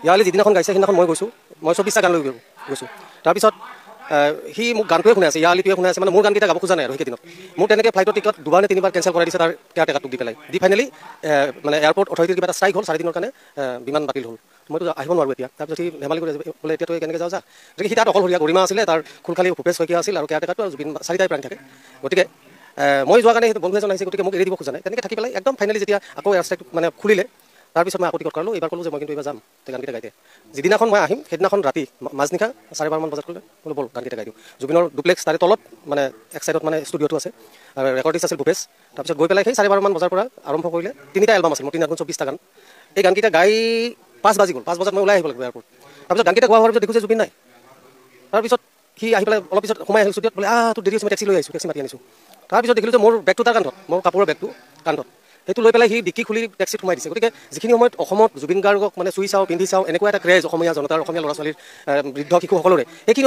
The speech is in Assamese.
ইয়ালি যিদিনাখন গাইছে সেইদিনাখন মই গৈছোঁ, মই 24টা গান লৈ গৈছোঁ। তাৰপিছত সি মোক গানটোৱে শুনাই আছে, ইয়ালিটোৱে শুনাই আছে, মানে মোৰ গানকেইটা গাব খোজা নাই আৰু সেইকেইদিনত। মোক তেনেকৈ ফ্লাইটৰ টিকট 2বাৰ নে 3বাৰ কেঞ্চেল কৰাই দিছে তাৰ কেয়াৰটেকাৰটোক দি পেলাই। দি ফাইনেলি মানে এয়াৰপৰ্ট অথৰিটিৰ কিবা এটা ষ্ট্ৰাইক হ'ল, 4.5 দিনৰ কাৰণে বিমান বাতিল হ'ল। মইতো আহিব নোৱাৰোঁ এতিয়া। তাৰপিছত সি ধেমালি কৰি বোলে এতিয়া তই কেনেকৈ যাওঁ যা। গতিকে সি তাত অকলশৰীয়া গৰিমা আছিলে, তাৰ খুলখালী ভূপেশ শইকীয়া আছিল আৰু কেয়াৰটেকাৰটো আৰু জুবিন, 4টাই প্ৰাণ থাকে। গতিকে মই যোৱাৰ কাৰণে বন্ধু এজন আহিছে, গতিকে মোক এৰি দিব খোজা নাই। তেনেকৈ থাকি পেলাই একদম ফাইনেলি যেতিয়া আকৌ এয়াৰ ষ্ট্ৰাইক মানে খুলিলে, তাৰপিছত মই আকৌ টিকট কৰালোঁ। এইবাৰ ক'লোঁ যে মই কিন্তু এইবাৰ যাম গানকেইটা গাইতে। যিদিনাখন মই আহিম সেইদিনাখন ৰাতি মাজনিশা 12:30 বজাত ক'লে ব'ল গানকেইটা গাই দিওঁ। জুবিনৰ ডুপ্লেক্স তাৰে তলত মানে এক চাইডত মানে ষ্টুডিঅ'টো আছে, আৰু ৰেকৰ্ডিষ্ট আছিল ভূপেশ। তাৰপিছত গৈ পেলাই সেই 12:30 বজাৰ পৰা আৰম্ভ কৰিলে। 3টা এলবাম আছিল মোৰ, 3 আলবাম 24টা গান। এই গানকেইটা গাই 5 বাজি গ'ল। 5 বজাত মই ওলাই আহিব লাগিব এয়াৰপৰ্ট। তাৰপিছত গানকেইটা গোৱা হোৱাৰ পিছত দেখোঁ যে জুবিন নাই। তাৰপিছত সি আহি পেলাই অলপ পিছত সোমাই আহিল ষ্টুডিঅ'ত, বোলে তোৰ দেৰি হৈছে, মই টেক্সি লৈ আহিছোঁ, টেক্সি মাতি আনিছোঁ। তাৰপিছত দেখিলোঁ যে মোৰ বেগটো তাৰ কান্ধত, মোৰ কাপোৰৰ বেগটো কান্ধত। সেইটো লৈ পেলাই সি ডিক্কি খুলি টেক্সিত সোমাই দিছে। গতিকে যিখিনি সময়ত অসমত জুবিন গাৰ্গক মানে চুই চাওঁ, পিন্ধি চাওঁ, এনেকুৱা এটা ক্ৰেজ অসমীয়া জনতাৰ, অসমীয়া ল'ৰা ছোৱালীৰ, বৃদ্ধ শিশু সকলোৰে, সেইখিনি